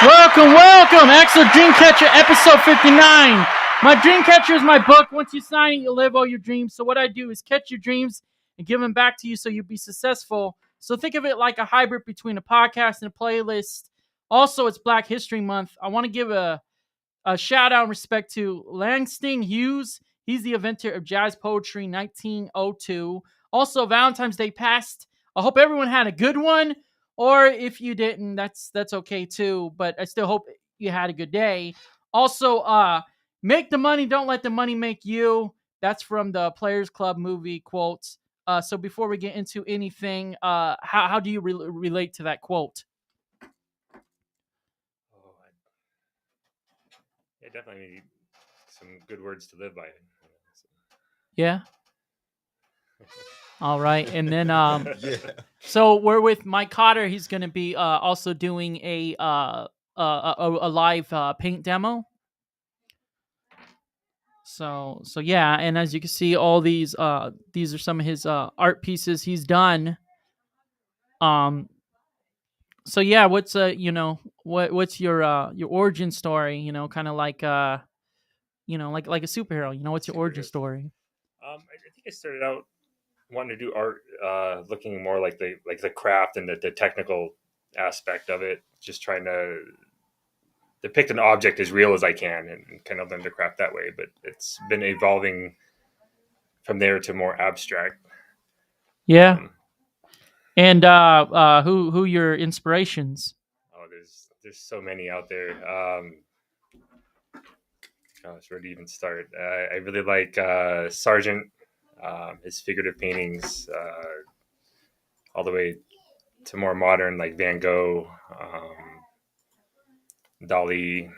Welcome. Axel Dreamcatcher, episode 59. My Dreamcatcher is my book. Once you sign it, you live all your dreams. So what I do is catch your dreams and give them back to you so you'll be successful. So think of it like a hybrid between a podcast and a playlist. Also, it's Black History Month. I want to give a shout out and respect to Langston Hughes. He's the inventor of jazz poetry 1902. Also, Valentine's Day passed. I hope everyone had a good one. Or if you didn't, that's okay too. But I still hope you had a good day. Also, make the money, don't let the money make you. That's from the Players Club movie quote. So before we get into anything, how do you relate to that quote? Oh, yeah, definitely some good words to live by. Yeah. All right, and then Yeah. so we're with Mike Cotter. He's going to be also doing a live paint demo. So yeah, and as you can see, all these are some of his art pieces he's done. So yeah, what's what's your origin story? Kind of like like a superhero. What's your origin story? I think I started out wanting to do art, looking more like the craft and the technical aspect of it. Just trying to depict an object as real as I can and kind of learn to craft that way. But it's been evolving from there to more abstract. Yeah. And who your inspirations? Oh, there's so many out there. Gosh, where to even start? I really like Sargent, his figurative paintings, all the way to more modern like Van Gogh, Dali,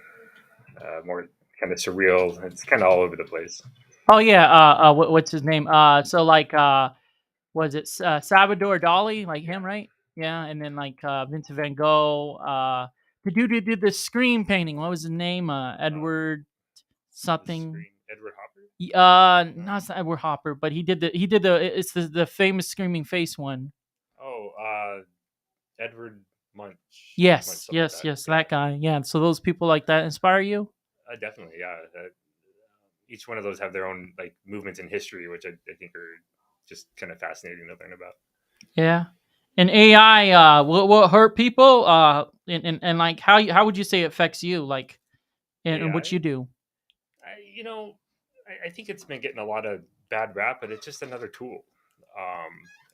more kind of surreal. It's kind of all over the place. Oh yeah, what's his name? So like, was it Salvador Dali, like him, right? Yeah, and then like Vincent Van Gogh. The dude who did the Scream painting, what was his name? Edward something. Edward Hopper. No, it's not Edward Hopper, but he did the it's the famous screaming face one. Oh, Edward Munch. Yes, Munch, that guy. Yeah, so those people like that inspire you? Definitely, yeah. Each one of those have their own like movements in history, which I think are just kind of fascinating to learn about. Yeah. And AI will hurt people and like how would you say it affects you, like in what you do? I think it's been getting a lot of bad rap, but it's just another tool.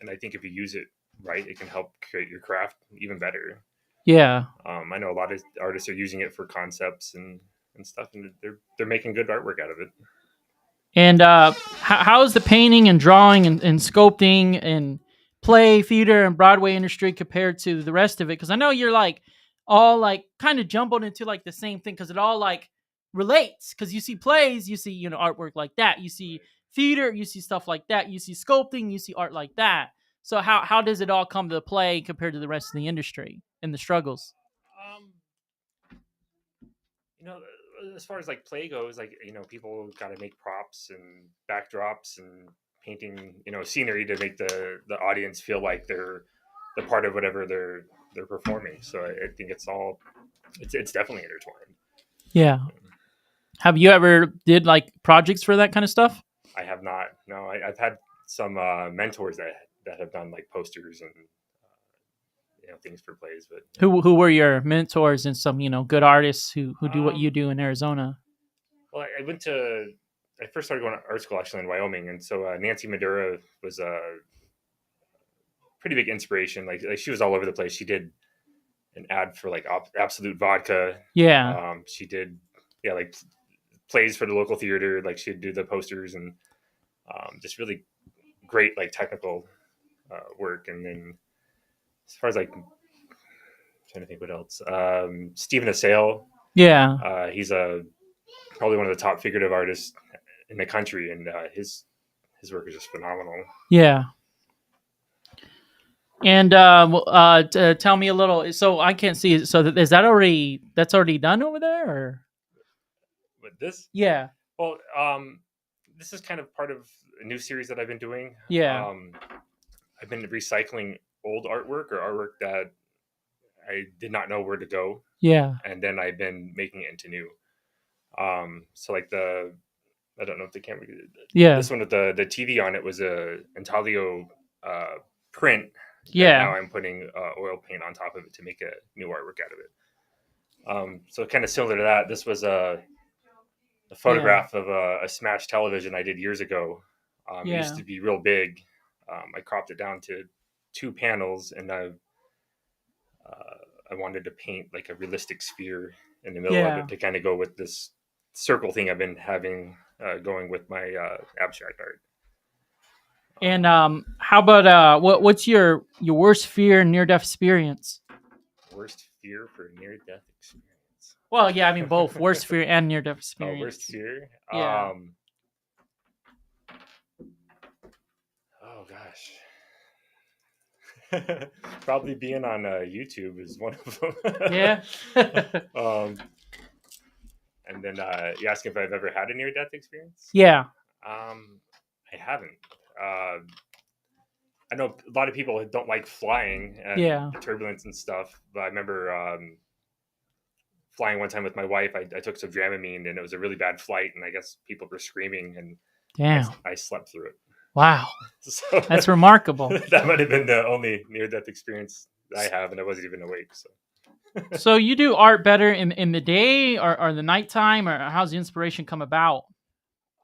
And I think if you use it right, it can help create your craft even better. Yeah. I know a lot of artists are using it for concepts and stuff, and they're making good artwork out of it. And how is the painting and drawing and sculpting and play, theater, and Broadway industry compared to the rest of it? Because I know you're like all like kind of jumbled into like the same thing because it all like relates. Because you see plays, you see artwork like that, you see theater, you see stuff like that, you see sculpting, you see art like that. So how does it all come to play compared to the rest of the industry and the struggles? Um, as far as like play goes, like people got to make props and backdrops and painting scenery to make the audience feel like they're the part of whatever they're performing. So I think it's definitely intertwined. Yeah. Have you ever did like projects for that kind of stuff? I have not. No, I've had some mentors that have done like posters and things for plays. But who were your mentors and some good artists who do what you do in Arizona? Well, I first started going to art school actually in Wyoming, and so Nancy Madura was a pretty big inspiration. Like she was all over the place. She did an ad for like Absolute Vodka. Yeah. She did like plays for the local theater. Like she'd do the posters and just really great like technical work. And then as far as like I'm trying to think what else, Stephen Assail. Yeah. He's probably one of the top figurative artists in the country, and his work is just phenomenal. Yeah. And tell me a little. So I can't see it. So is that that's already done over there, or? With this? Yeah. Well, this is kind of part of a new series that I've been doing. Yeah. I've been recycling old artwork or artwork that I did not know where to go. Yeah. and then I've been making it into new. So like I don't know if the camera. Yeah. This one with the TV on it was a intaglio print that Yeah. now I'm putting oil paint on top of it to make a new artwork out of it. So kind of similar to that. This was a Yeah. photograph of a smashed television I did years ago. It used Yeah. to be real big. I cropped it down to 2 panels, and I wanted to paint like a realistic sphere in the middle of Yeah. it to kind of go with this circle thing I've been having going with my abstract art. And how about what's your worst fear near death experience? Worst fear for near death experience. Well, yeah, I mean both worst fear and near death Oh, worst experience. fear. Yeah. Oh gosh. Probably being on YouTube is one of them. Yeah. And then you ask if I've ever had a near death experience. Yeah. I haven't. I know a lot of people don't like flying and Yeah. turbulence and stuff, but I remember flying one time with my wife. I took some Dramamine, and it was a really bad flight, and I guess people were screaming, and Damn. I slept through it. Wow. So That's remarkable. that might have been the only near death experience I have, and I wasn't even awake. So. So you do art better in the day or the nighttime, or how's the inspiration come about?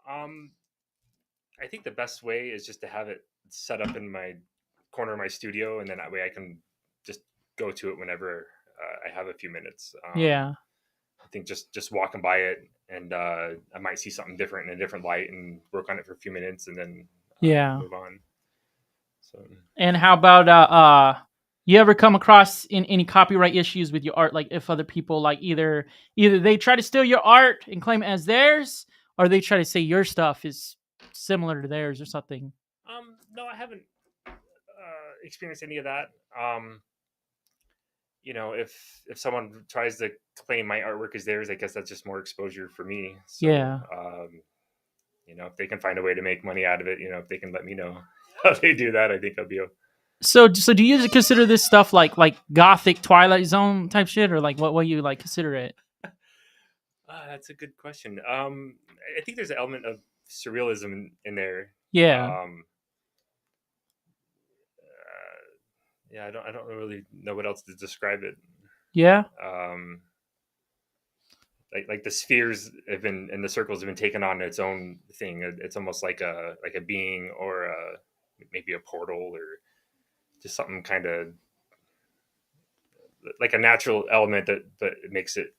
I think the best way is just to have it set up in my corner of my studio, and then that way I can just go to it whenever I have a few minutes. Yeah. I think just walking by it, and I might see something different in a different light, and work on it for a few minutes, and then Yeah. move on. So. And how about you ever come across in any copyright issues with your art? Like if other people like either they try to steal your art and claim it as theirs, or they try to say your stuff is similar to theirs or something. No, I haven't experienced any of that. If someone tries to claim my artwork as theirs, I guess that's just more exposure for me. So, Yeah. if they can find a way to make money out of it, if they can let me know how they do that, I think I'll be. So do you consider this stuff like gothic Twilight Zone type shit, or like what you like consider it? That's a good question. I think there's an element of surrealism in there. Yeah. I don't really know what else to describe it. Yeah. Like the spheres have been, and the circles have been taken on its own thing. It's almost like a being, or maybe a portal, or just something kind of like a natural element that it makes it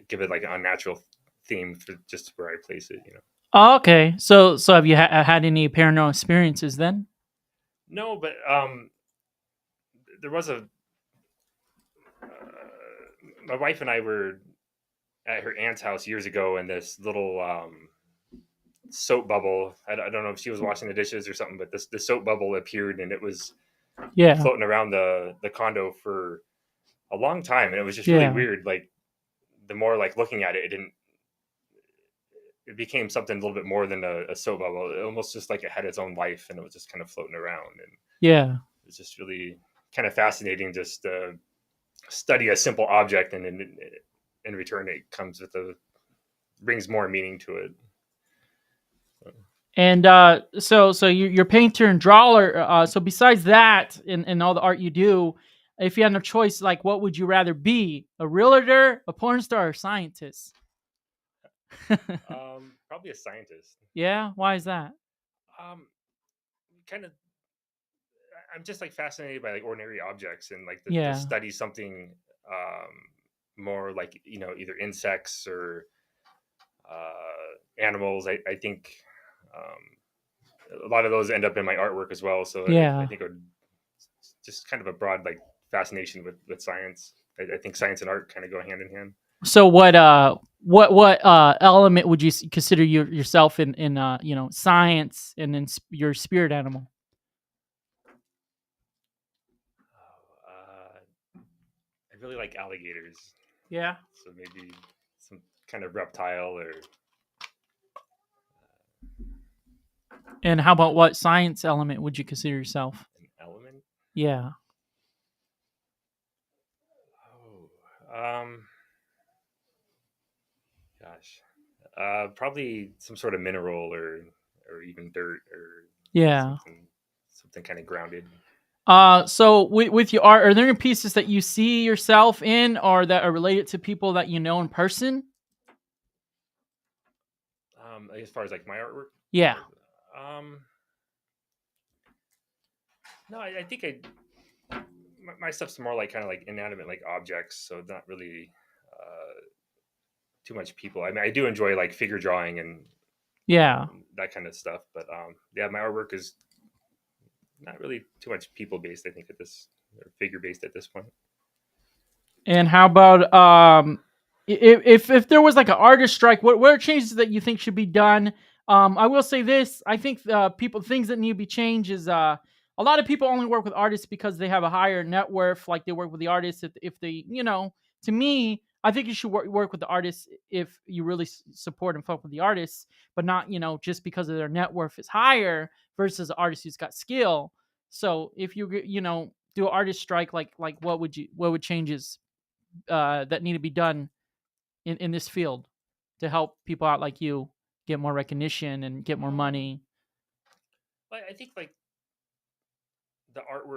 give it like an unnatural theme for just where I place it. Oh, okay. So have you had any paranormal experiences then? No, but there was my wife and I were at her aunt's house years ago, and this little soap bubble. I don't know if she was washing the dishes or something, but the soap bubble appeared, and it was floating around the condo for a long time, and it was just really weird. Like the more like looking at it, it became something a little bit more than a soap bubble. It almost just like it had its own life, and it was just kind of floating around. And it was just really kind of fascinating just to study a simple object, and in return it comes with brings more meaning to it. And so you're a painter and drawer. So besides that, and all the art you do, if you had no choice, like what would you rather be? A realtor, a porn star, or a scientist? Probably a scientist. Yeah, why is that? Kind of, I'm just like fascinated by like ordinary objects, and like Yeah. to study something more like either insects or animals. I think a lot of those end up in my artwork as well. So Yeah. I think it would just kind of a broad like fascination with science. I think science and art kind of go hand in hand. So what element would you consider yourself in science and in your spirit animal? I really like alligators. Yeah. So maybe some kind of reptile or. And how about what science element would you consider yourself? An element? Yeah. Um, Gosh, probably some sort of mineral or even dirt or Yeah. something kind of grounded. So with your art, are there any pieces that you see yourself in, or that are related to people that you know in person? As far as like my artwork, Yeah. um, no, I think my stuff's more like kind of like inanimate, like objects, so not really too much people. I mean, I do enjoy like figure drawing and Yeah. that kind of stuff, but yeah, my artwork is not really too much people based. I think at this or figure based at this point. And how about if there was like an artist strike, what are changes that you think should be done? I will say this: I think people things that need to be changed is a lot of people only work with artists because they have a higher net worth, like they work with the artists if they To me, I think you should work with the artists if you really support and fuck with the artists, but not just because of their net worth is higher versus an artist who's got skill. So if you do an artist strike, like what would changes that need to be done in this field to help people out like you get more recognition and get more money? I think like the art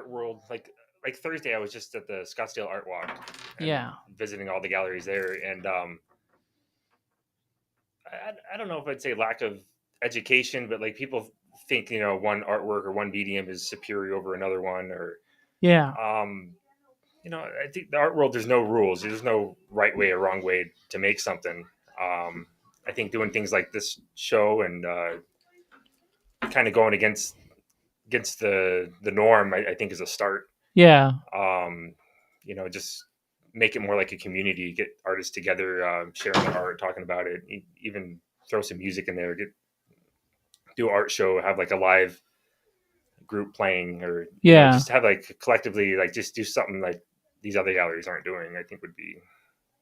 world, like Thursday, I was just at the Scottsdale Art Walk and Yeah. visiting all the galleries there, and I don't know if I'd say lack of education, but like people think one artwork or one medium is superior over another one, or Yeah. um, I think the art world there's no rules, there's no right way or wrong way to make something. I think doing things like this show and kind of going against the norm, I think is a start. Yeah. Um, just make it more like a community. Get artists together, sharing their art, talking about it. Even throw some music in there. Do an art show. Have like a live group playing, or Yeah. just have like collectively, like just do something like these other galleries aren't doing. I think would be a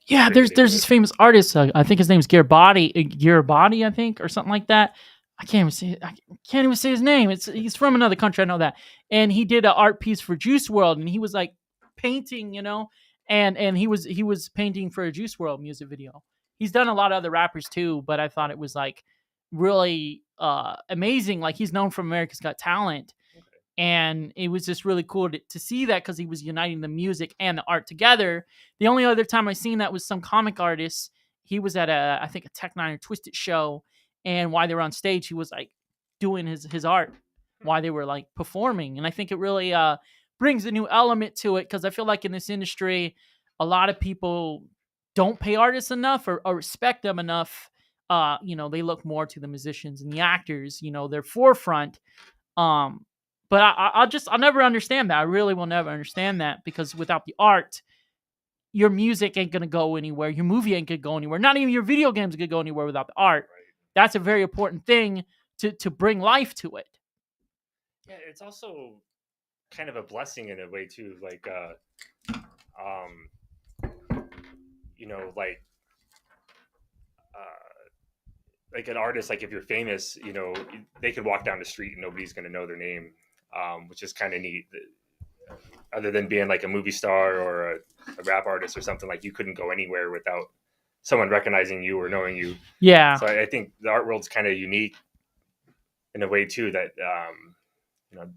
Yeah, great way to there's do this it. famous artist. I think his name's Garibati, I think, or something like that. I can't even say his name. He's from another country. I know that. And he did an art piece for Juice World, and he was like painting, and he was painting for a Juice World music video. He's done a lot of other rappers too, but I thought it was like really amazing. Like he's known from America's Got Talent, and it was just really cool to see that because he was uniting the music and the art together. The only other time I seen that was some comic artist. He was at I think a Tech Nine or Twisted show, and while they were on stage, he was like doing his art while they were like performing, and I think it really brings a new element to it because I feel like in this industry, a lot of people don't pay artists enough or respect them enough. They look more to the musicians and the actors, their forefront. um, but I'll never understand that. I really will never understand that because without the art, your music ain't gonna go anywhere. Your movie ain't gonna go anywhere. Not even your video games gonna go anywhere without the art. Right. That's a very important thing to bring life to it. Yeah, it's also kind of a blessing in a way too. Um, like uh, like an artist, like if you're famous, they could walk down the street and nobody's going to know their name, which is kind of neat. Other than being like a movie star or a rap artist or something, like you couldn't go anywhere without someone recognizing you or knowing you. Yeah. So I think the art world's kind of unique in a way too, that you know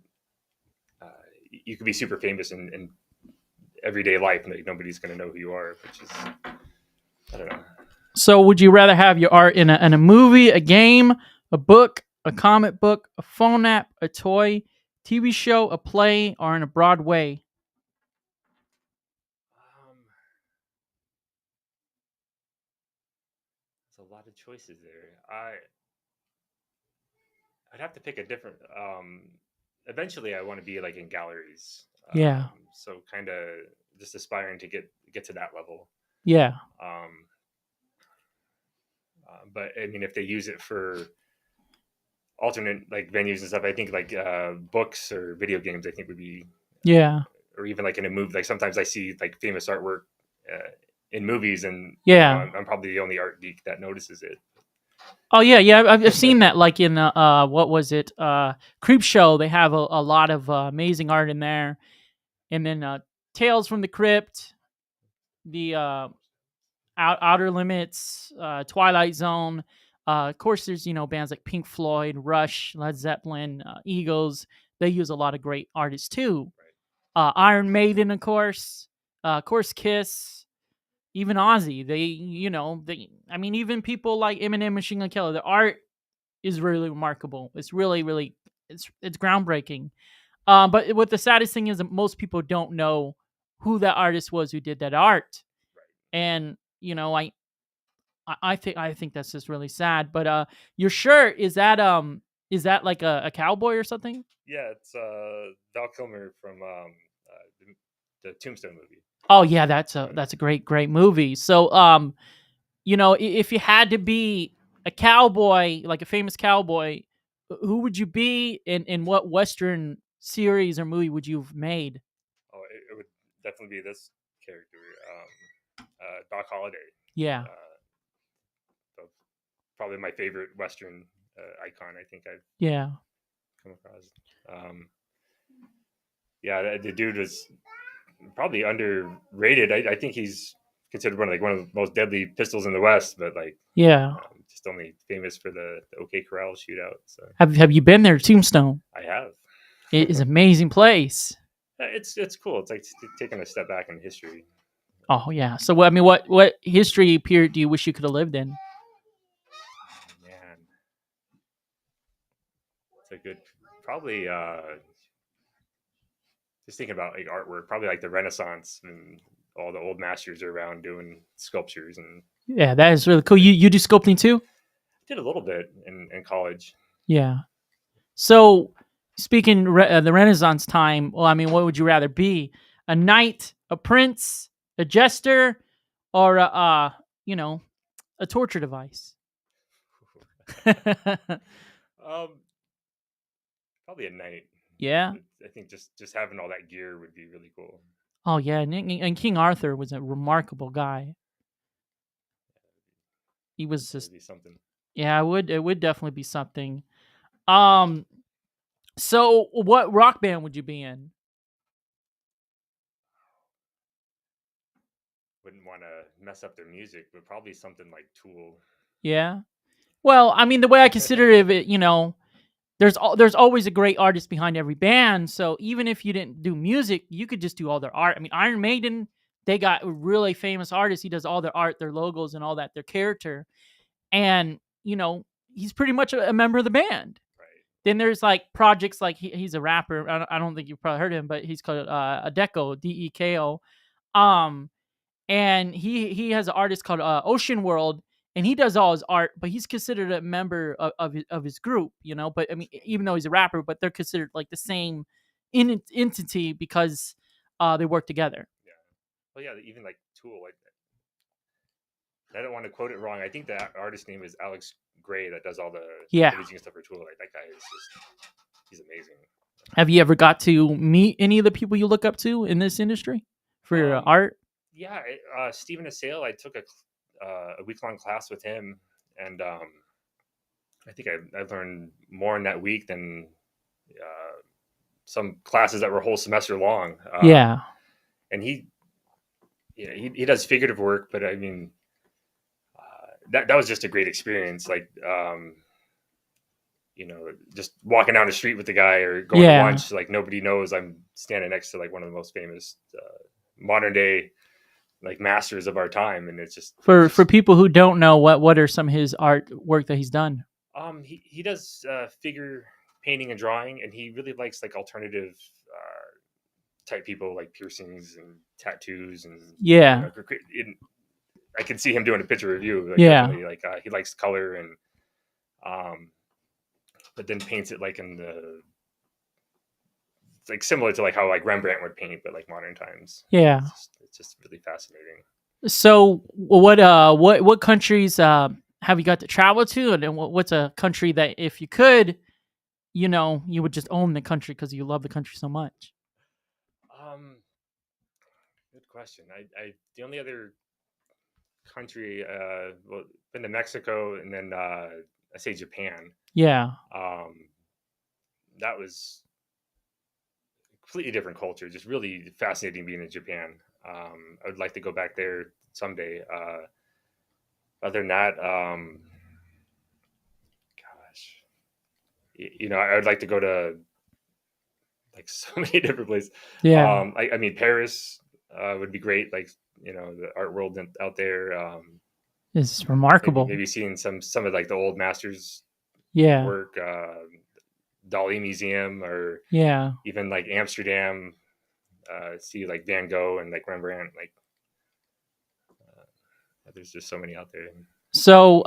uh, you could be super famous in everyday life and like, nobody's going to know who you are, which is, I don't know. So would you rather have your art in a movie, a game, a book, a comic book, a phone app, a toy, TV show, a play, or in a Broadway? There's a lot of choices there. I'd have to pick a different. Eventually, I want to be like in galleries. Yeah. So kind of just aspiring to get to that level. Yeah. Um, but I mean, if they use it for alternate like venues and stuff, I think like books or video games, I think would be, Yeah. or even like in a movie. Like sometimes I see like famous artwork in movies, and Yeah. I'm probably the only art geek that notices it. Oh yeah, yeah. I've seen that. Like in what was it? Creep Show. They have a lot of amazing art in there, and then Tales from the Crypt. the Outer Limits, Twilight Zone. Of course, there's bands like Pink Floyd, Rush, Led Zeppelin, Eagles. They use a lot of great artists too. Iron Maiden, of course, Kiss, even Ozzy. I mean, even people like Eminem, Machine Gun Kelly. The art is really remarkable. It's really, really, it's groundbreaking. But what the saddest thing is that most people don't know who that artist was who did that art, and I think that's just really sad. But your shirt is that like a cowboy or something? Yeah, it's Val Kilmer from the Tombstone movie. Oh yeah, that's a great movie. So if you had to be a cowboy, like a famous cowboy, who would you be, and what Western series or movie would you have made? Oh, it would definitely be this character, Doc Holliday. Yeah, So probably my favorite Western icon. I think I've yeah, come across. Yeah, the dude was probably underrated. I think he's considered one of the most deadly pistols in the West, but like yeah. just only famous for the OK Corral shootout. So Have you been there, Tombstone? I have. It is an amazing place. It's cool. It's like taking a step back in history. Oh yeah. So I mean, what history period do you wish you could have lived in? Man, it's a good probably just thinking about like artwork, probably like the Renaissance and all the old masters are around doing sculptures and Yeah, that is really cool. You do sculpting too? did a little bit in college. Yeah. So speaking the Renaissance time, well, I mean, what would you rather be? A knight, a prince, a jester, or a torture device? um, Probably a knight. Yeah. I think just having all that gear would be really cool. Oh yeah, and King Arthur was a remarkable guy. He was That would just be something. yeah, it would definitely be something. Um so what rock band would you be in? Wouldn't want to mess up their music, but probably something like Tool. Yeah. Well, I mean, the way I consider it, there's always a great artist behind every band. So even if you didn't do music, you could just do all their art. I mean, Iron Maiden, they got a really famous artist. He does all their art, their logos, and all that, their character, and he's pretty much a member of the band. Right. Then there's like projects like he's a rapper. I don't think you've probably heard him, but he's called Adeko, Deko. Um, and he has an artist called Ocean World, and he does all his art, but he's considered a member of his group, But I mean, even though he's a rapper, but they're considered like the same entity because they work together. Yeah. Well, yeah. Even like Tool. Like I don't want to quote it wrong. I think the artist name is Alex Gray that does all the Yeah. imaging stuff for Tool. Like that guy is he's amazing. Have you ever got to meet any of the people you look up to in this industry for your art? Yeah, Stephen Assail. I took a week-long class with him, and I think I learned more in that week than some classes that were a whole semester long. Yeah. And he does figurative work, but I mean, that was just a great experience. Like, just walking down the street with the guy or going to lunch, like nobody knows I'm standing next to like one of the most famous modern day like masters of our time, and it's just for people who don't know, what are some of his artwork that he's done? He does figure painting and drawing, and he really likes like alternative type people, like piercings and tattoos, and yeah, I can see him doing a picture review. Like, yeah, like he likes color and but then paints it like in the like similar to like how like Rembrandt would paint, but like modern times. Yeah, it's just really fascinating. So what countries have you got to travel to, and then what's a country that if you could, you would just own the country because you love the country so much? Good question. I the only other country been to Mexico, and then I say Japan. Yeah. That was a completely different culture. Just really fascinating being in Japan. I would like to go back there someday. Other than that, gosh, I would like to go to like so many different places. Yeah, I mean, Paris would be great. Like the art world out there. it's Maybe remarkable. maybe seeing some of like the old masters Yeah, work, Dali Museum, or yeah. even like Amsterdam. See like Van Gogh and like Rembrandt. Like there's just so many out there. So,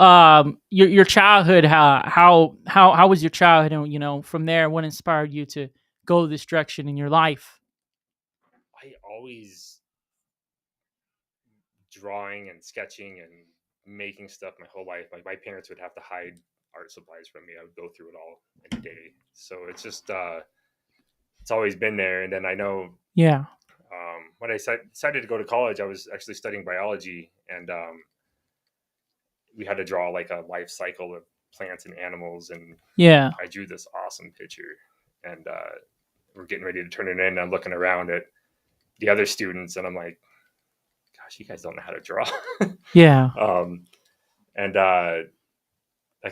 your childhood, how was your childhood? And from there, what inspired you to go this direction in your life? I always drawing and sketching and making stuff my whole life. Like my parents would have to hide art supplies from me. I would go through it all in a day. So it's just it's always been there. And then I know Yeah, when I decided to go to college, I was actually studying biology, and we had to draw like a life cycle of plants and animals. And yeah, I drew this awesome picture, and we're getting ready to turn it in. And I'm looking around at the other students, and I'm like, gosh, you guys don't know how to draw. yeah. um, and that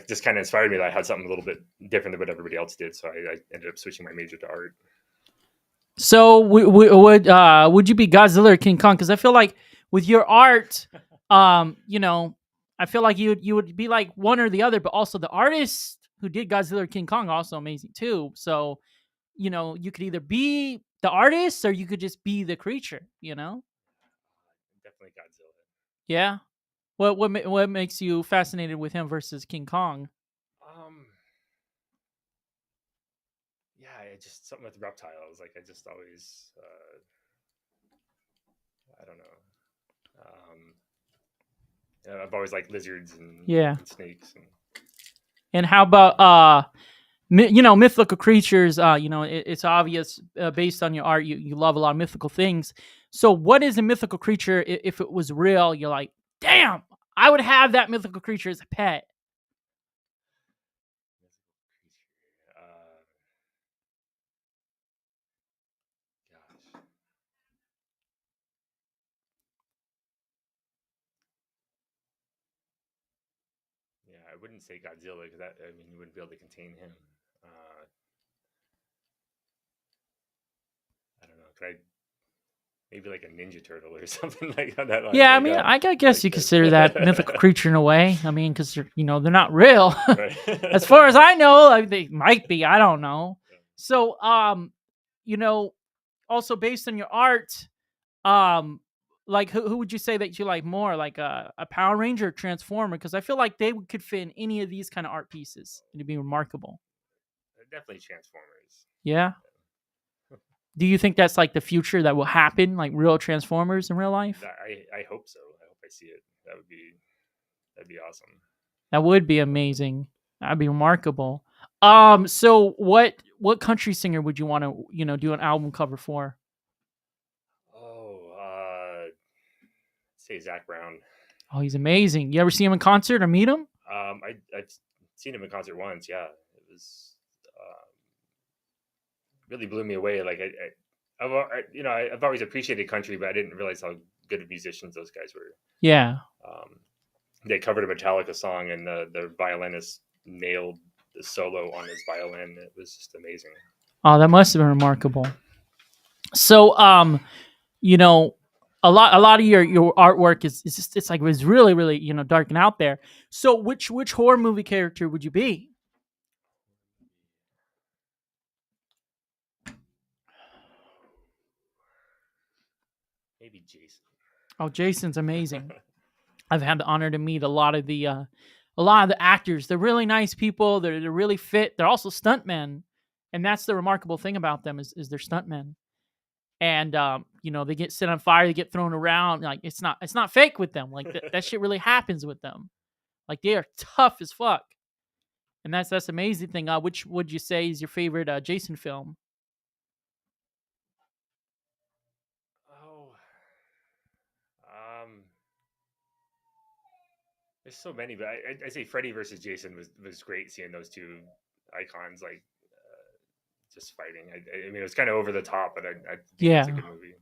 just kind of inspired me that I had something a little bit different than what everybody else did. So I ended up switching my major to art. So, would you be Godzilla or King Kong? Because I feel like with your art, I feel like you would be like one or the other, but also the artist who did Godzilla or King Kong also amazing too. So, you could either be the artist or you could just be the creature. Definitely Godzilla. Yeah. What makes you fascinated with him versus King Kong? Um, yeah, just something with reptiles. Like I just always, I don't know. Yeah, I've always liked lizards Yeah. and snakes. And And how about mythical creatures? It's obvious based on your art, you love a lot of mythical things. So, what is a mythical creature? If it was real, you're like, damn, I would have that mythical creature as a pet. gosh, yeah, I wouldn't say Godzilla because I mean you wouldn't be able to contain him. Uh, I don't know. Could I maybe like a Ninja Turtle or something like on that line? Yeah, I Like mean, I guess like you consider that mythical that. creature in a way. I mean, because they're not real. Right. As far as I know, they might be. I don't know. So, you know, also based on your art, um, like who would you say that you like more, like a Power Ranger or Transformer? Because I feel like they could fit in any of these kind of art pieces. It'd be remarkable. Definitely Transformers. Yeah. Do you think that's like the future that will happen, like real Transformers in real life? I hope so. I hope I see it. That'd be awesome. That would be amazing. That'd be remarkable. So what country singer would you want to do an album cover for? Oh, say Zach Brown. Oh, he's amazing. You ever see him in concert or meet him? I've seen him in concert once. Yeah, it was really blew me away. Like I've always appreciated country, but I didn't realize how good of musicians those guys were. Yeah. Um, they covered a Metallica song, and the violinist nailed the solo on his violin. It was just amazing. Oh, that must have been remarkable. So, you know, a lot of your artwork is just it's like it's really really dark and out there. So, which horror movie character would you be? Maybe Jason. Oh, Jason's amazing. I've had the honor to meet a lot of the actors. They're really nice people. They're really fit. They're also stuntmen, and that's the remarkable thing about them is they're stuntmen. And they get set on fire, they get thrown around. Like it's not fake with them. Like that shit really happens with them. Like they are tough as fuck, and that's amazing thing. Which would you say is your favorite Jason film? Oh, um, there's so many, but I say Freddy versus Jason was great. Seeing those two icons like just fighting. I mean, it was kind of over the top, but I think it's a Yeah. good movie.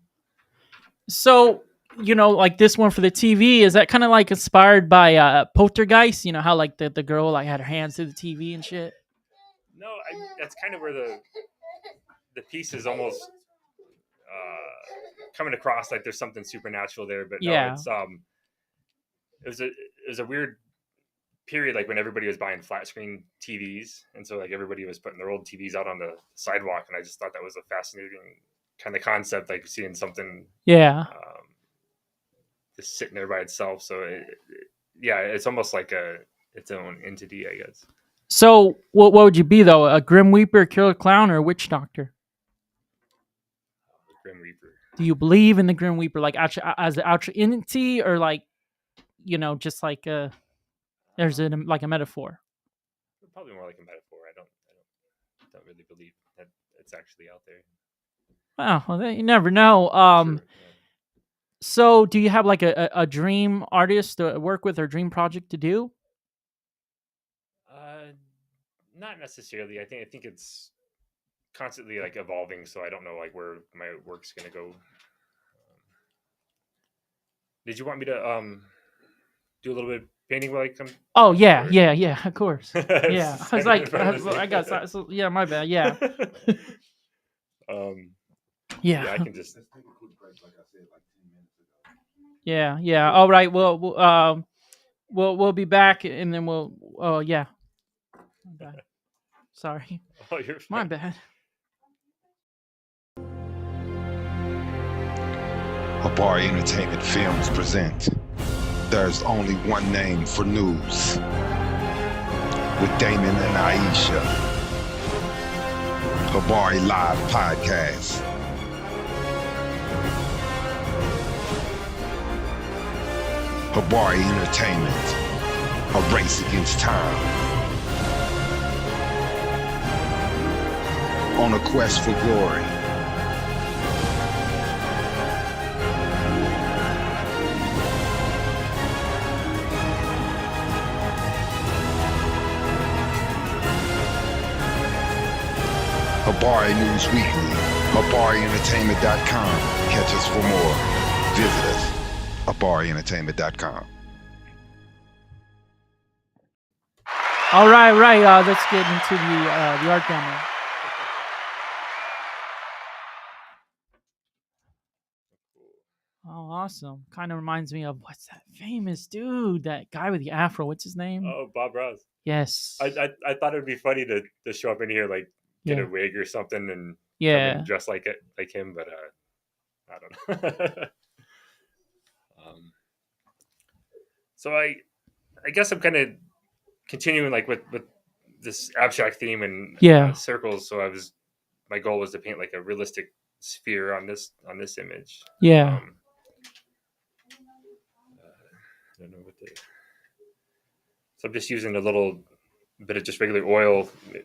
So, like this one for the TV, is that kind of like inspired by Poltergeist? You know how like the girl like had her hands through the TV and shit. No, that's kind of where the piece is almost coming across like there's something supernatural there, but no, Yeah, it was a weird period like when everybody was buying flat screen TVs, and so like everybody was putting their old TVs out on the sidewalk, and I just thought that was a fascinating kind of concept, like seeing something yeah. just sitting there by itself. So yeah, it's almost like its own entity, I guess. So, what would you be though? A Grim Reaper, a Killer Clown, or a Witch Doctor? Grim Reaper. Do you believe in the Grim Reaper, like actually as the actual entity, or like just like there's like a metaphor? Probably more like a metaphor. I don't really believe that it's actually out there. Well, you never know. True. Yeah. So do you have like a dream artist to work with or dream project to do? Uh, Not necessarily. I think it's constantly like evolving, so I don't know like where my work's gonna go. Did you want me to do a little bit of painting while I come? Oh yeah, Or... yeah, of course. Yeah, I was like, I got so, yeah, my bad. Yeah, um, yeah, yeah, I can just. yeah. All right, well, we'll be back, and then we'll. Oh yeah, my bad. Sorry, Oh, you're my fine. bad. Habari Entertainment Films present There's Only One Name for News with Damon and Iesha. Habari Live Podcast. Habari Entertainment, a race against time. On a quest for glory. Habari News Weekly, HabariEntertainment.com. Catch us for more. Visit us, HabariEntertainment.com. All right. Let's get into the art demo. Oh, awesome! Kind of reminds me of what's that famous dude? That guy with the afro. What's his name? Oh, Bob Ross. Yes. I thought it would be funny to show up in here like get Yeah. a wig or something and come Yeah. in dressed like him, but I don't know. So I guess I'm kind of continuing like with this abstract theme and Yeah. circles. So my goal was to paint like a realistic sphere on this image. Yeah. I don't know what the. So I'm just using a little bit of just regular oil. I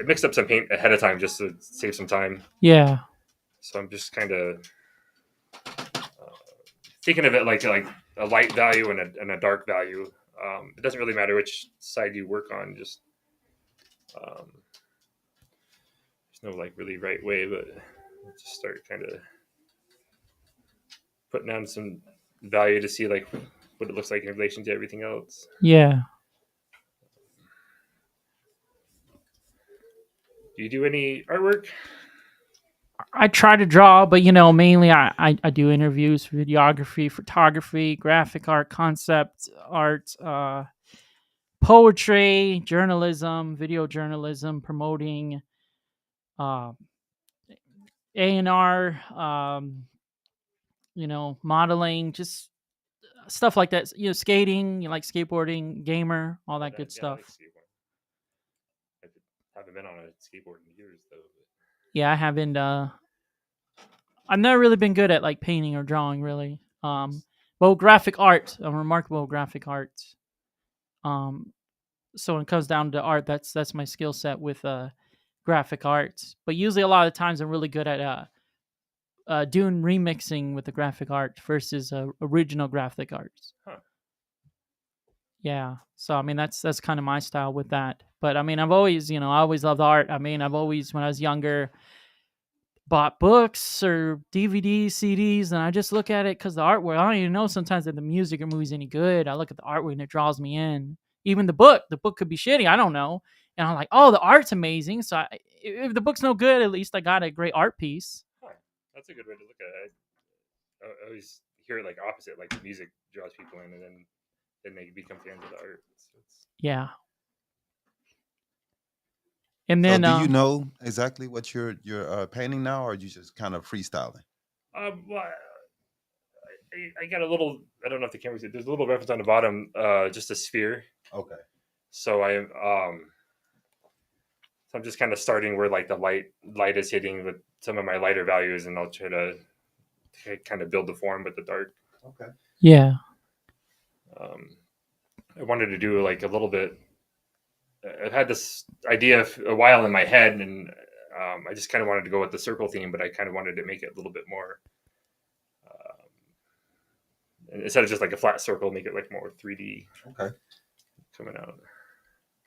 mixed up some paint ahead of time just to save some time. Yeah. So I'm just kind of thinking of it like a light value and a dark value. It doesn't really matter which side you work on. Just there's no like really right way, but I'll just start kind of putting down some value to see like what it looks like in relation to everything else. Yeah. Do you do any artwork? I try to draw, but mainly I do interviews, videography, photography, graphic art, concept art, poetry, journalism, video journalism, promoting, A&R, modeling, just stuff like that. Skating, like skateboarding, gamer, all that good stuff. I haven't been on a skateboard in years though. Yeah, I haven't. I've never really been good at like painting or drawing, really. Well, graphic art, a remarkable graphic art. So when it comes down to art, that's my skill set with graphic art. But usually, a lot of times, I'm really good at doing remixing with the graphic art versus original graphic art. Huh. Yeah, so I mean that's kind of my style with that. But I mean, I've always I always loved art. I mean, I've always when I was younger, bought books or DVDs, CDs, and I just look at it because the artwork. I don't even know sometimes if the music or movie's any good. I look at the artwork and it draws me in. Even the book could be shitty. I don't know. And I'm like, oh, the art's amazing. So if the book's no good, at least I got a great art piece. Huh. That's a good way to look at it. I always hear it like opposite, like the music draws people in, and then they become fans of the art. Yeah. And then, so do you know exactly what you're painting now, or are you just kind of freestyling? Well, I got a little. I don't know if the camera's. There's a little reference on the bottom, just a sphere. Okay. So so I'm just kind of starting where like the light is hitting with some of my lighter values, and I'll try to kind of build the form with the dark. Okay. yeah. I wanted to do like a little bit. I've had this idea a while in my head, and I just kind of wanted to go with the circle theme, but I kind of wanted to make it a little bit more. Instead of just like a flat circle, make it like more 3D. Okay. Coming out.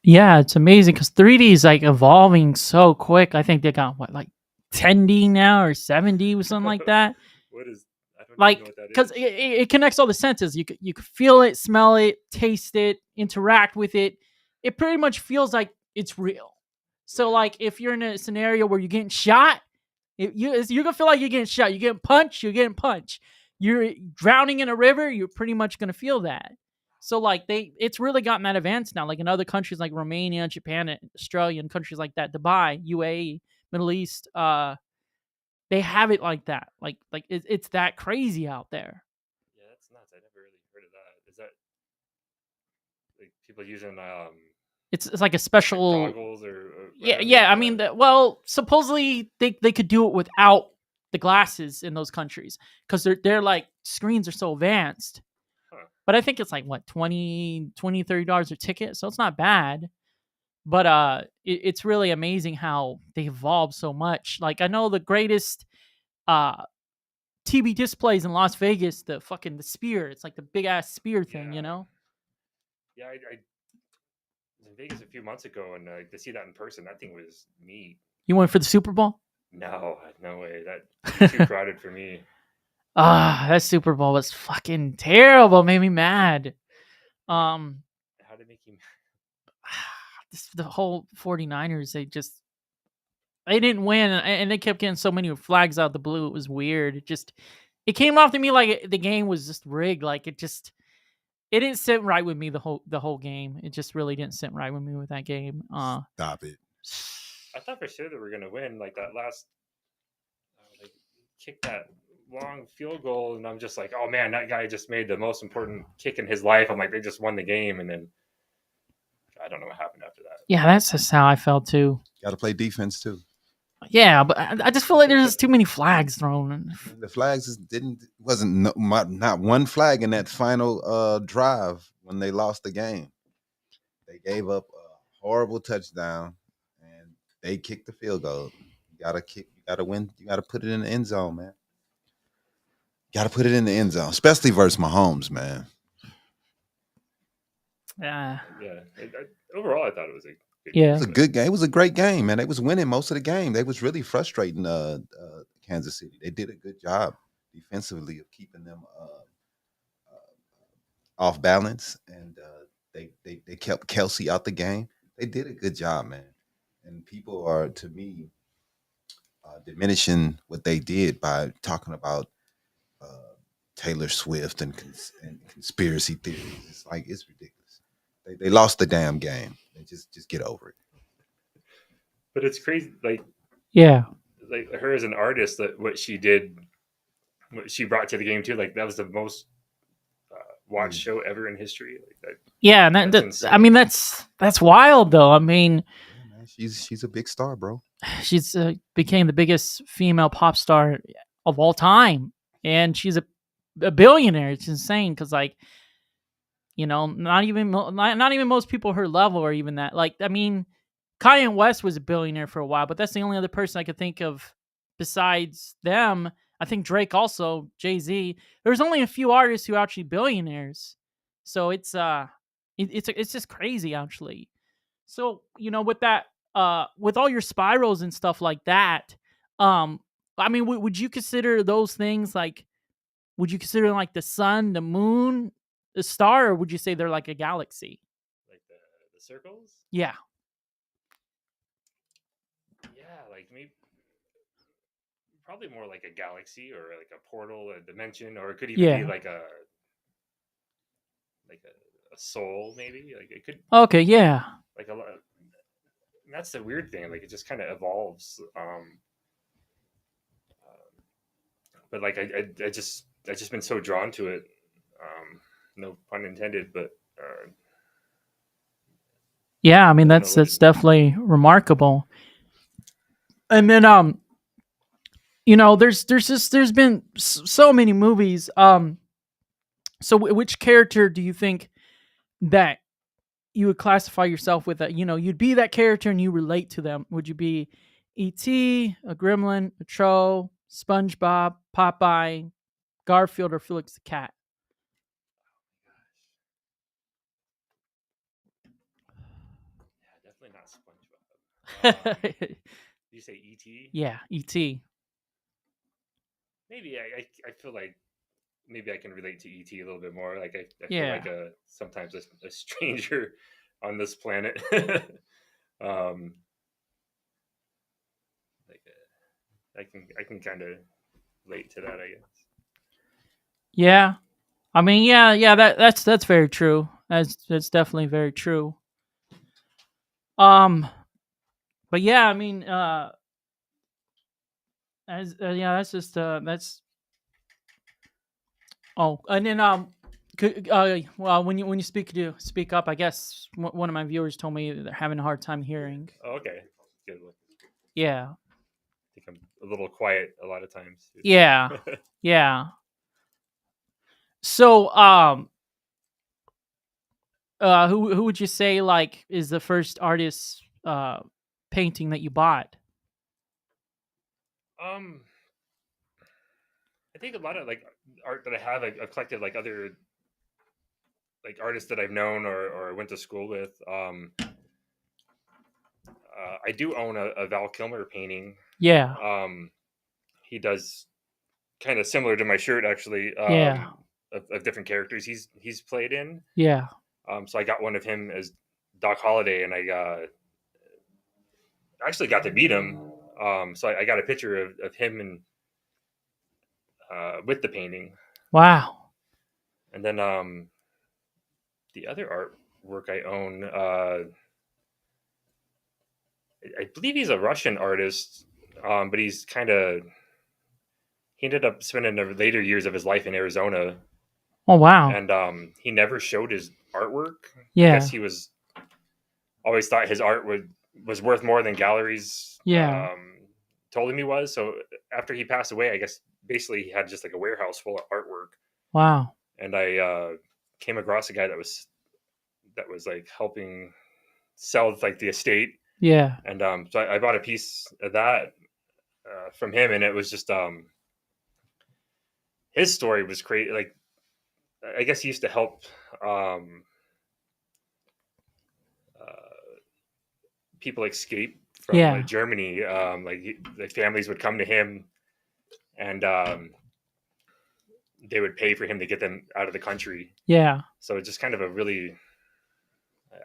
Yeah, it's amazing because 3D is like evolving so quick. I think they got what, like 10D now or 7D or something like that. What is? I don't even know Like, what that because is. it connects all the senses. You could feel it, smell it, taste it, interact with it. It pretty much feels like it's real. So, like, if you're in a scenario where you're getting shot, you're gonna feel like you're getting shot. You're getting punched. You're getting punched. You're drowning in a river. You're pretty much gonna feel that. So, like, it's really gotten that advanced now. Like in other countries like Romania, Japan, and Australia, and countries like that, Dubai, UAE, Middle East, they have it like that. Like it's that crazy out there. Yeah, that's nuts. I never really heard of that. Is that like people using It's like a special goggles or yeah. I mean, supposedly they could do it without the glasses in those countries because they're like screens are so advanced. Huh. But I think it's like what $20-$30 a ticket, so it's not bad. But it's really amazing how they evolved so much. Like I know the greatest TV displays in Las Vegas, the spear. It's like the big ass spear thing, you know? Yeah, I was in Vegas a few months ago, and to see that in person, that thing was neat. You went for the Super Bowl? No way. That's too crowded for me. That Super Bowl was fucking terrible. Made me mad. How did it make you mad? The whole 49ers, they didn't win, and they kept getting so many flags out of the blue. It was weird. It came off to me like the game was just rigged. Like it didn't sit right with me the whole game. It just really didn't sit right with me with that game. Stop it. I thought for sure they were gonna win. Like that last, they kicked that long field goal, and I'm just like, oh man, that guy just made the most important kick in his life. I'm like, they just won the game, and then I don't know what happened after that. Yeah, that's just how I felt too. Got to play defense too. Yeah, but I just feel like there's just too many flags thrown. The flags wasn't not one flag in that final drive when they lost the game. They gave up a horrible touchdown, and they kicked the field goal. You gotta win. You gotta put it in the end zone, man. Gotta put it in the end zone, especially versus Mahomes, man. Yeah. Overall, I thought it was a good Yeah. It was a good game. It was a great game, man. They was winning most of the game. They was really frustrating Kansas City. They did a good job defensively of keeping them off balance, and they kept Kelsey out the game. They did a good job, man. And people are, to me, diminishing what they did by talking about Taylor Swift and conspiracy theories. It's ridiculous. They lost the damn game. They just get over it. But it's crazy, like her as an artist, that what she did, what she brought to the game too. Like that was the most watched show ever in history. Like that. Yeah, and I mean that's wild though. I mean, yeah, man, she's a big star, bro. She's became the biggest female pop star of all time, and she's a billionaire. It's insane because, like, you know, not even most people her level are even that. Like, I mean, Kanye West was a billionaire for a while, but that's the only other person I could think of besides them. I think Drake also, Jay-Z. There's only a few artists who are actually billionaires, so it's just crazy actually. So, you know, with that, with all your spirals and stuff like that, I mean, would you consider those things like? Would you consider like the sun, the moon, a star, or would you say they're like a galaxy? Like the circles. Yeah. Yeah, like maybe probably more like a galaxy or like a portal, a dimension, or it could even be Yeah. like a soul, maybe. Like it could Okay. Yeah. like a lot. That's the weird thing. Like it just kind of evolves. But like I just been so drawn to it. No pun intended, but Yeah. I mean, I don't know what that's definitely remarkable. And then there's been so many movies. So which character do you think that you would classify yourself with? That you'd be that character and you relate to them. Would you be E.T., a Gremlin, a Troll, SpongeBob, Popeye, Garfield, or Felix the Cat? yeah, definitely not SpongeBob. You say E.T.? Yeah, E.T. Maybe I feel like maybe I can relate to ET a little bit more. Like I feel Yeah. like sometimes a stranger on this planet. Like I can kind of relate to that, I guess. Yeah. I mean, yeah, that's very true. That's definitely very true. Um, but yeah, I mean, as yeah, that's just that's oh, and then well, when you speak up, I guess one of my viewers told me they're having a hard time hearing. Oh, okay, good one. Yeah, I think I'm a little quiet a lot of times. yeah, yeah. So, who would you say like is the first artist painting that you bought? um, I think a lot of like art that I have, I've collected like other like artists that I've known or went to school with. I do own a Val Kilmer painting. Yeah, He does kind of similar to my shirt, actually. yeah, Of different characters he's played in. yeah. So I got one of him as Doc Holliday, and I actually got to meet him. So I got a picture of him and with the painting, Wow. and then the other artwork I own. I believe he's a Russian artist, but he's he ended up spending the later years of his life in Arizona, Oh wow. and he never showed his artwork. I Yeah. guess he was always thought his art was worth more than galleries Yeah. told him he was. So after he passed away, I guess basically he had just like a warehouse full of artwork. Wow. And I came across a guy that was like helping sell like the estate, Yeah. and so I bought a piece of that from him, and it was just his story was crazy. Like I guess he used to help people escape from Yeah. Germany. Like the families would come to him, and they would pay for him to get them out of the country. Yeah. So it's just kind of a really,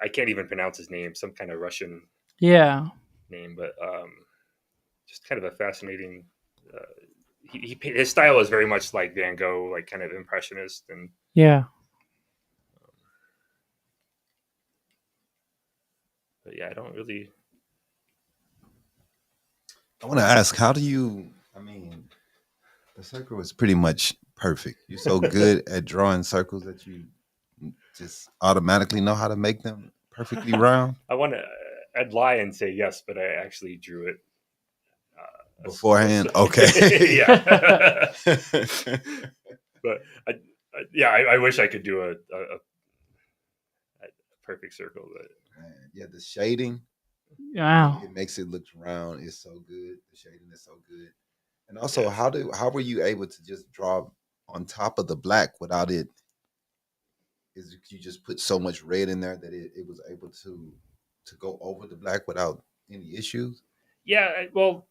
I can't even pronounce his name, some kind of Russian Yeah. name, but just kind of a fascinating. His style is very much like Van Gogh, like kind of impressionist, and Yeah. but yeah, I don't really. I want to ask, how do you? I mean, the circle is pretty much perfect. You're so good at drawing circles that you just automatically know how to make them perfectly round I want to. I'd lie and say yes, but I actually drew it beforehand. Okay. Yeah. But I wish I could do a perfect circle. But Man, yeah, the shading, Wow. it makes it look round. It's so good. The shading is so good. And also, Yes. how were you able to just draw on top of the black without it? Is you just put so much red in there that it was able to go over the black without any issues? yeah, well,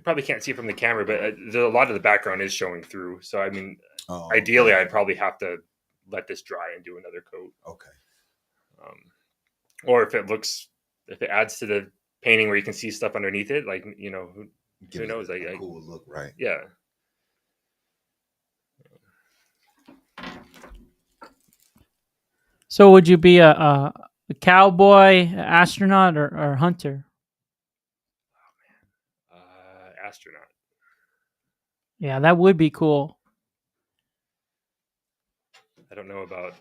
You probably can't see it from the camera, but a lot of the background is showing through. So I mean, Oh, ideally, okay. I'd probably have to let this dry and do another coat. Okay. Or if it adds to the painting where you can see stuff underneath it, like Give who it knows? a cool look, right? Yeah. So would you be a cowboy, astronaut, or hunter? Astronaut. Yeah, that would be cool. I don't know about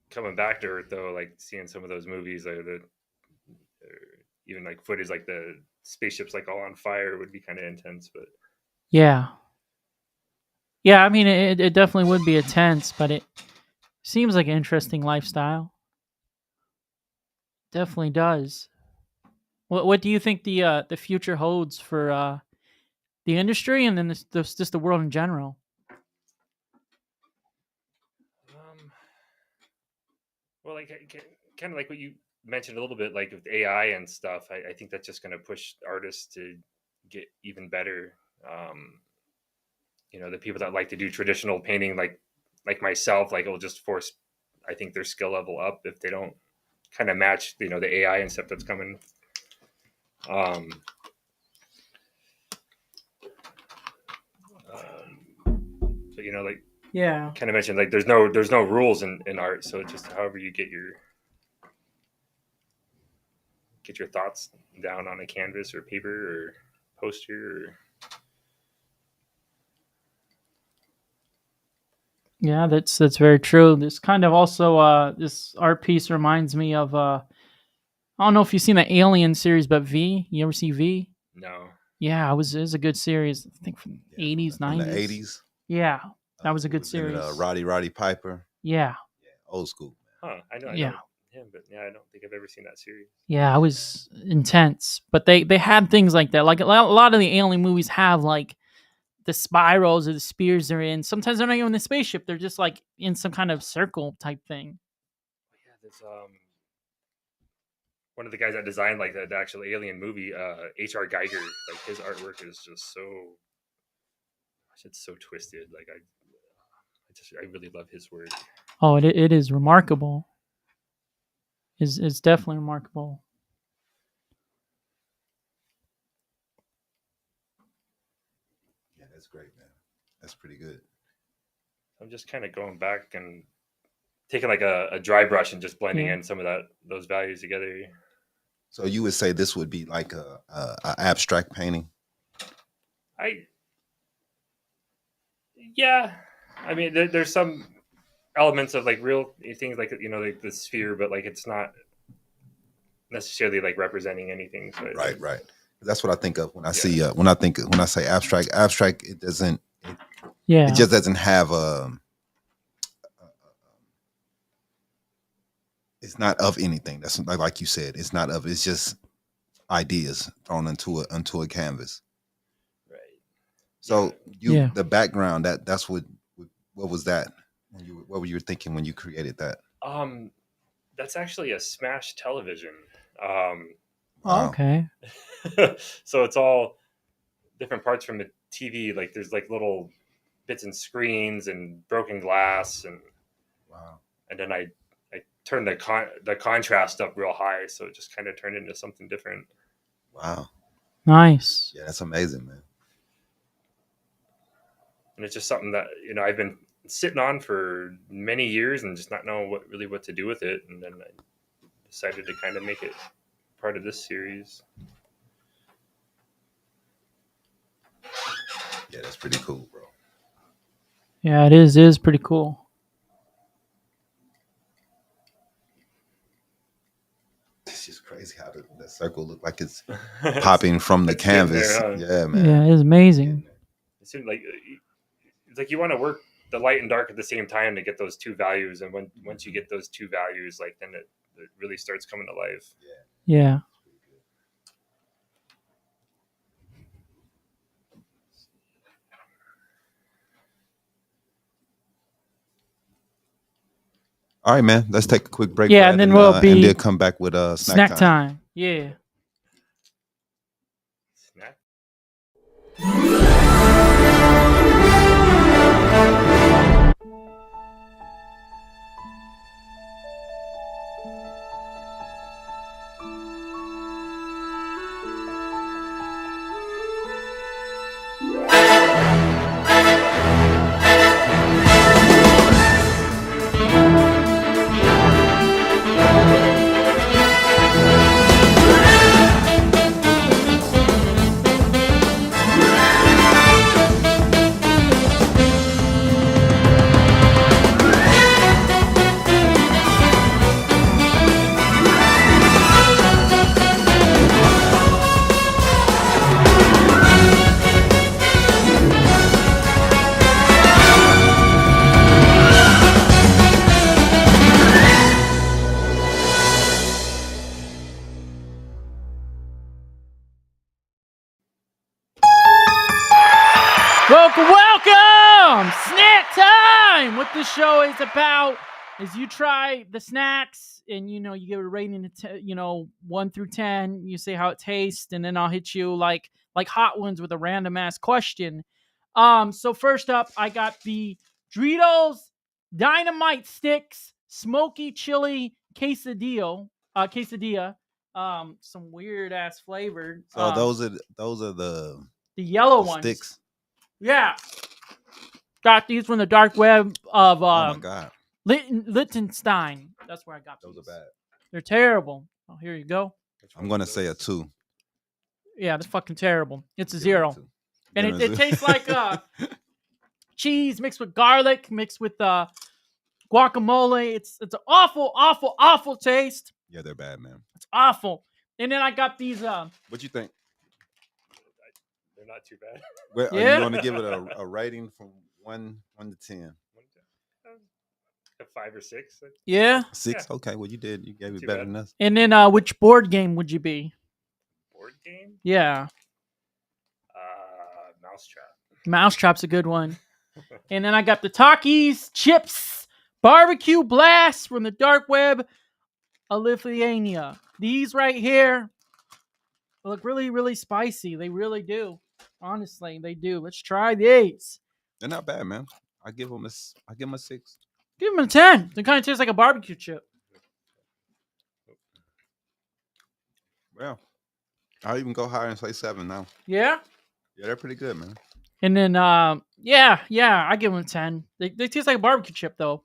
coming back to Earth though. Like seeing some of those movies, or even like footage, like the spaceships like all on fire, would be kind of intense. But Yeah. Yeah, I mean, it definitely would be intense, but it seems like an interesting lifestyle. Definitely does. What do you think the future holds for the industry and then just the world in general? well, like kind of like what you mentioned a little bit, like with AI and stuff. I think that's just going to push artists to get even better. The people that like to do traditional painting, like myself, like it'll just force, I think, their skill level up if they don't kind of match, the AI and stuff that's coming. Um, so like Yeah. kind of mentioned, like there's no rules in art, so it's just however you get your thoughts down on a canvas or paper or poster. Yeah, that's very true. This kind of also this art piece reminds me of I don't know if you've seen the Alien series, but V. You ever see V? No. Yeah, it was a good series. I think from the 80s, From 90s. the 80s. Yeah, that was a good Was in it, series. Roddy Piper. Yeah. Yeah, old school. Huh. I know Yeah. him, but I don't think I've ever seen that series. Yeah, it was intense. But they had things like that. Like a lot of the Alien movies have like the spirals or the spears they're in. Sometimes they're not even in the spaceship. They're just like in some kind of circle type thing. Yeah, there's one of the guys that designed like the actual Alien movie, H.R. Geiger. Like his artwork is just so, it's so twisted. Like I really love his work. Oh, it is remarkable. It's definitely remarkable. Yeah, that's great, man. That's pretty good. I'm just kind of going back and taking like a dry brush and just blending in some of those values together. So you would say this would be like a abstract painting? Yeah. I mean, there's some elements of like real things, like like the sphere, but like it's not necessarily like representing anything. So Right. That's what I think of when I see when I say abstract. Abstract, it doesn't. Yeah. It just doesn't have it's not of anything. That's like you said. It's not of. It's just ideas thrown into a canvas. Right. So the background that's what was that? What were you thinking when you created that? That's actually a smashed television. Wow. Okay. So it's all different parts from the TV. Like there's like little bits and screens and broken glass, and wow. And then I turned the contrast up real high, so it just kind of turned into something different. Wow. Nice. Yeah, that's amazing, man. And it's just something that I've been sitting on for many years and just not know what to do with it, and then I decided to kind of make it part of this series. Yeah, that's pretty cool, bro. Yeah, it is pretty cool. It's just crazy how the circle look like it's popping from the canvas. There, huh? Yeah, man. Yeah, it's amazing. Yeah, it's like you want to work the light and dark at the same time to get those two values, and once you get those two values, like then it really starts coming to life. Yeah. All right, man. Let's take a quick break. Yeah, and then we'll be and then come back with snack time. Yeah. Snack. Welcome! Snack time! What this show is about is you try the snacks and you give it a rating of 1 through 10. You say how it tastes, and then I'll hit you like hot ones with a random ass question. So first up, I got the Doritos Dynamite Sticks Smoky Chili Quesadilla. Some weird ass flavor. So those are the yellow ones. sticks. Yeah. Got these from the dark web of Oh my god, Liechtenstein. That's where I got those these. are bad. They're terrible. Oh, here you go. I'm gonna say a 2. Yeah, they're fucking terrible. It's a Give it 0. 2. And Give it a tastes 2. like cheese mixed with garlic, mixed with guacamole. It's an awful taste. Yeah, they're bad, man. It's awful. And then I got these What you think? They're not too bad. Well, Yeah. Are you gonna give it a rating from 1 to 10? A 5 or 6. yeah. 6. Okay, well you did. You gave Not it too better bad. than us. And then which board game would you be? Board game? Yeah. Mousetrap. Mousetrap's a good one. And then I got the Takis Chips Barbecue Blast from the dark web of Lithuania. These right here look really, really spicy. They really do. Honestly, they do. Let's try these. They're not bad, man. I give them a 6. Give them a 10. They kind of taste like a barbecue chip. Well, I'll even go higher and say 7 now. Yeah? Yeah, they're pretty good, man. And then, I give them a 10. They taste like a barbecue chip, though.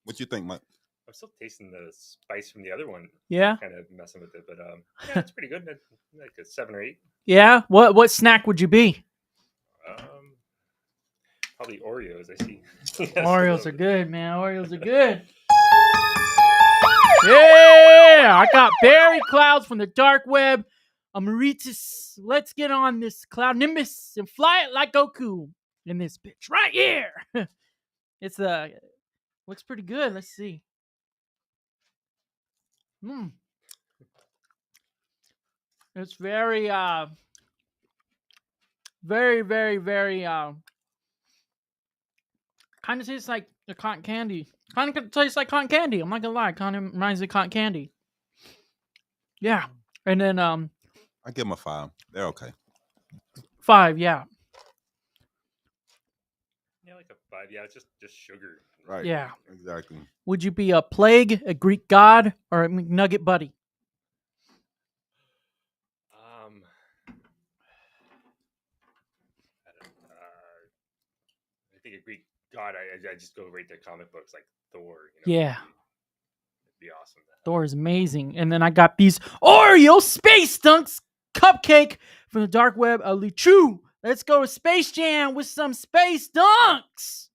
What you think, Mike? I'm still tasting the spice from the other one. Yeah? Kind of messing with it, but yeah, it's pretty good. Like a 7 or 8. Yeah? What snack would you be? Probably Oreos. I see. Yes, Oreos are good, man. Oreos are good. Yeah, I got berry clouds from the dark web. Amaritus. Let's get on this cloud nimbus and fly it like Goku in this bitch right here. It's looks pretty good. Let's see. It's very very kind of tastes like the cotton candy. Kind of tastes like cotton candy. I'm not gonna lie. Kind of reminds me of cotton candy. Yeah. And then I give them a 5. They're okay. 5, yeah. Yeah, like a 5. Yeah, it's just sugar. Right. Yeah. Exactly. Would you be a plague, a Greek god, or a McNugget buddy? I think a Greek god. I just go right to comic books like Thor. Yeah. It'd be awesome. Thor is amazing. And then I got these Oreo Space Dunks cupcake from the dark web of Lichu. Let's go to Space Jam with some Space Dunks.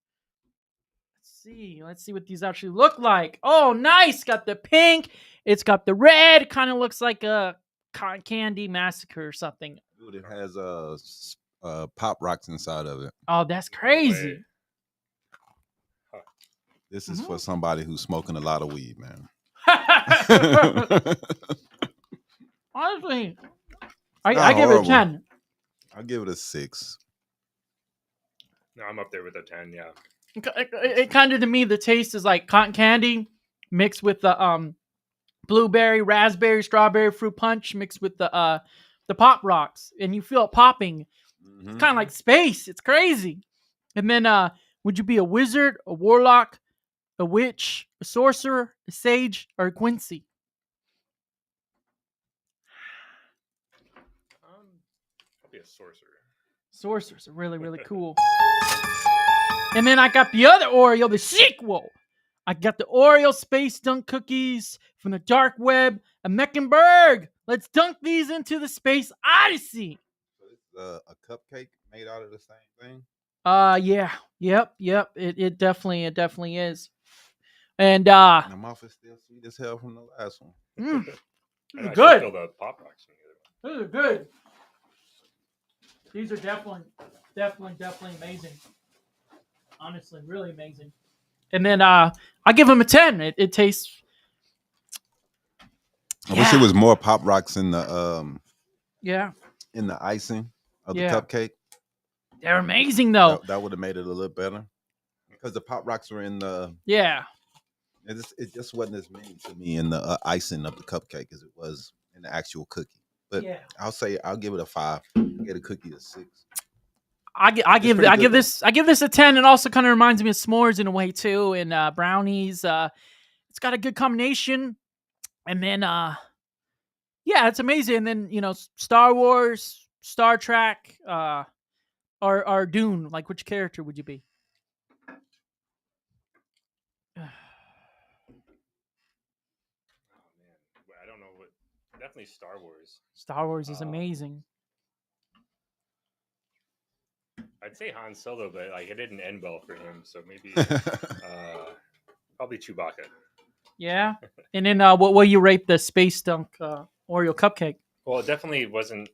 Let's see what these actually look like. Oh, nice. Got the pink. It's got the red. Kind of looks like a cotton candy massacre or something. Dude, it has pop rocks inside of it. Oh, that's crazy. This is for somebody who's smoking a lot of weed, man. Honestly, I give it a 10. I'll give it a 6. No, I'm up there with a 10. Yeah. It kind of, to me, the taste is like cotton candy mixed with the blueberry, raspberry, strawberry fruit punch mixed with the pop rocks, and you feel it popping. Mhm. Kind of like space. It's crazy. And then, would you be a wizard, a warlock, a witch, a sorcerer, a sage, or a Quincy? I'll be a sorcerer. Sorcerers are really, really cool. And then I got the other Oreo, the sequel. I got the Oreo Space Dunk Cookies from the dark web of Mecklenburg. Let's dunk these into the Space Odyssey. So it's a cupcake made out of the same thing. Yeah. Yep. It definitely is. And And the mouth is still sweet as hell from the last one. I know, I good. still feel the Pop Rocks from the other one. These are good. These are definitely amazing. Honestly, really amazing. And then I give them a 10. It tastes. I wish it was more Pop Rocks in the Yeah. in the icing of the Yeah. cupcake. They're amazing though. That would have made it a little better because the Pop Rocks were in the. Yeah. It just wasn't as many to me in the icing of the cupcake as it was in the actual cookie. But Yeah. I'll give it a 5. I'll get a cookie a 6. I give this a 10. It also kind of reminds me of s'mores in a way too, and brownies. It's got a good combination, and then yeah, it's amazing. And then Star Wars, Star Trek, or Dune. Like, which character would you be? Oh man, I don't know what. Definitely Star Wars. Star Wars is amazing. I'd say Han Solo, but like it didn't end well for him, so maybe probably Chewbacca. Yeah. And then what will you rate the Space Dunk Oreo cupcake? Well, it definitely wasn't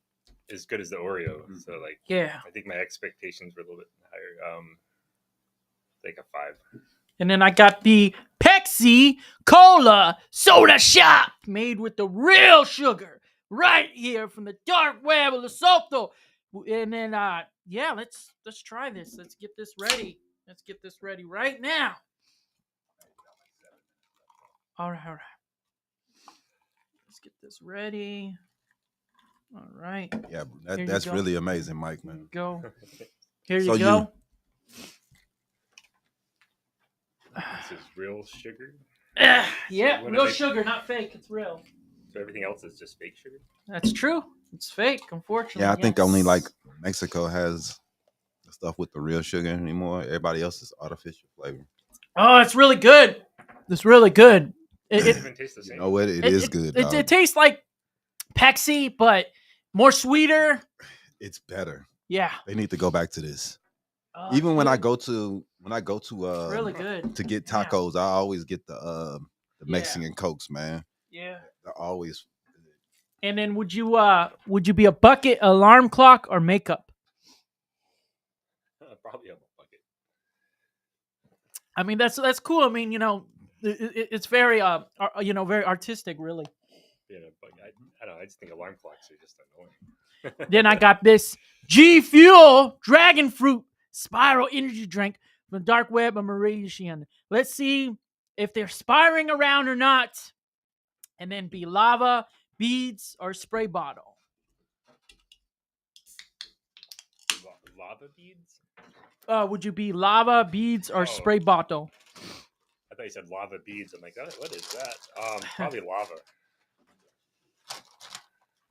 as good as the Oreo, so like Yeah. I think my expectations were a little bit higher. Like a 5. And then I got the Pepsi Cola Soda Shop made with the real sugar right here from the dark web of Lesotho. And then yeah, let's try this. Let's get this ready. Let's get this ready right now. All right. Let's get this ready. All right. Yeah, Here you that's go. really amazing, Mike, Here man. you go. Here So you go. This is real sugar. Yeah, what real are they- sugar, not fake. It's real. So everything else is just fake sugar. That's true. It's fake, unfortunately. Yeah, I think yes. only like Mexico has the stuff with the real sugar anymore. Everybody else is artificial flavor. Oh, it's really good. It's really good. It It, doesn't even taste the You same. know what? It is good. dog. it tastes like Pepsi, but more sweeter. It's better. Yeah. They need to go back to this. Oh, Even it's when I good. go to It's really good. to get Yeah. tacos, I always get the Yeah. Mexican Cokes, man. Yeah. They're always good. And then would you be a bucket, alarm clock, or makeup? Probably a bucket. I mean, that's cool. I mean, it's very very artistic, really. Yeah, but I don't know. I just think alarm clocks are just annoying. Then I got this G Fuel Dragon Fruit Spiral Energy Drink from the dark web of Mauritian. Let's see if they're spiraling around or not. And then be lava, beads, or spray bottle. Lava beads? Would you be lava, beads, or Oh. spray bottle? I thought you said lava beads. I'm like, oh, what is that? Probably lava.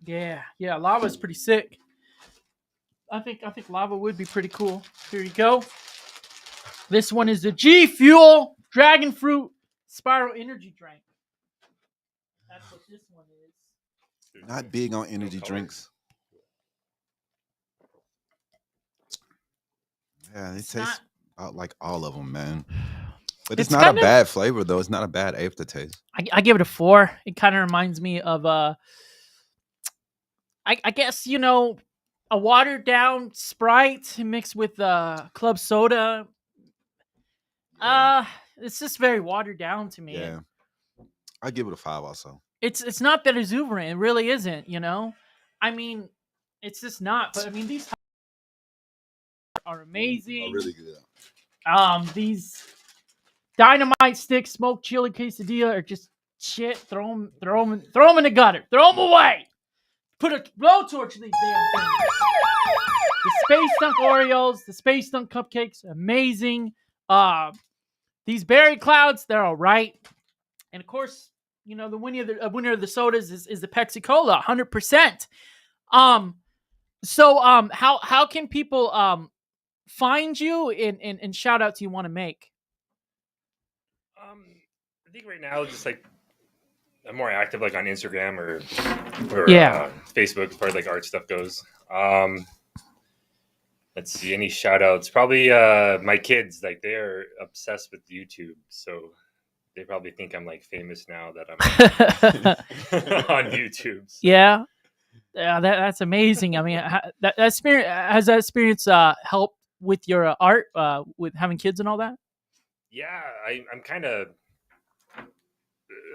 Yeah, lava is pretty sick. I think lava would be pretty cool. Here you go. This one is the G Fuel Dragon Fruit Spiral Energy Drink. That's what this one is. Not big on energy color. drinks. Yeah, it It's tastes not- about like all of them, man. But It's it's not a kind of- bad flavor though. It's not a bad aftertaste. I give it a 4. It kind of reminds me of I guess a watered down Sprite mixed with club soda. It's just very watered down to me. Yeah, I give it a 5 also. It's not that exuberant. It really isn't. I mean, it's just not. But I mean, these are amazing. Oh, really good. These dynamite sticks, smoked chili quesadilla are just shit. Throw them in the gutter. Throw them away. put a blowtorch to these damn things. The Space Dunk Oreos, the Space Dunk Cupcakes, amazing. These berry clouds, they're all right. And of course, you know, the winner of the sodas is the Pepsi Cola, 100%. So how can people find you and shout outs you want to make? I think right now, just like I'm more active like on Instagram or Facebook as far as like art stuff goes. Let's see, any shout outs? Probably my kids, like they're obsessed with YouTube, so they probably think I'm like famous now that I'm on YouTube. So. Yeah, that's amazing. I mean, that experience has that experience helped with your art, with having kids and all that. Yeah, I'm kind of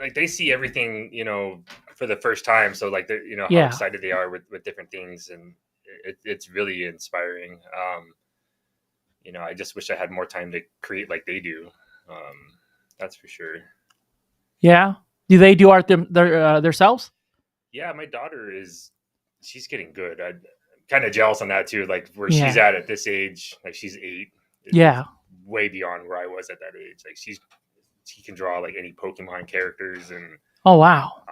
like they see everything, you know, for the first time. So like they're, you know, how excited they are with different things, and it's really inspiring. You know, I just wish I had more time to create like they do. That's for sure. Yeah. Do they do art themselves? Yeah, my daughter she's getting good. I'm kind of jealous on that too. Like where she's at this age, like she's 8. Yeah. Way beyond where I was at that age. Like she can draw like any Pokemon characters, and oh wow.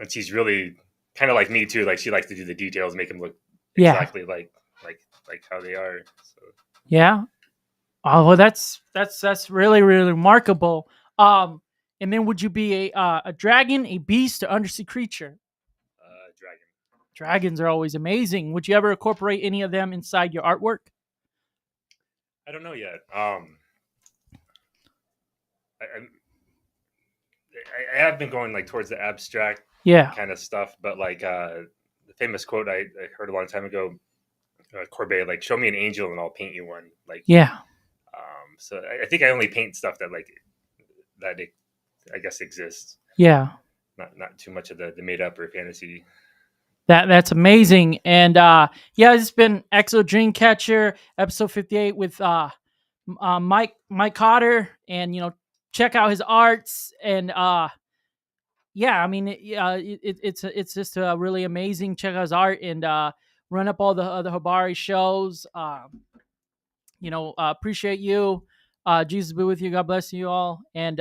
And she's really kind of like me too. Like she likes to do the details, make them look exactly like how they are. So. Yeah. Oh, well, that's really, really remarkable. And then would you be a dragon, a beast, or undersea creature? Dragon. Dragons are always amazing. Would you ever incorporate any of them inside your artwork? I don't know yet. I have been going like towards the abstract kind of stuff, but like the famous quote I heard a long time ago, Courbet, like, show me an angel and I'll paint you one. Like, so I think I only paint stuff that I guess exists. Yeah. Not too much of the made up or fantasy. That's amazing. And it's been XO Dreamcatcher episode 58 with Mike Cotter, and you know, check out his arts, and I mean it's just really amazing. Check out his art and run up all the other Habari shows. You know, appreciate you. Jesus be with you. God bless you all. And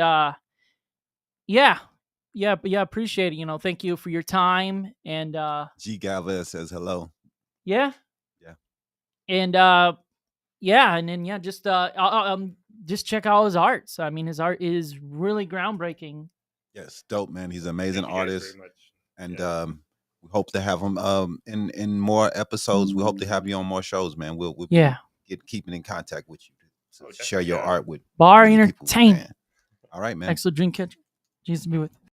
appreciate it. You know, thank you for your time. And G Galvez says hello. Yeah. And just check out his arts. I mean, his art is really groundbreaking. Yes, dope, man. He's an amazing artist, and we hope to have him in more episodes. We hope to have you on more shows, man. We'll get keeping in contact with you to share your art with Habari Entertainment. All right, man. Excellent Dreamcatcher. Jesus be with you.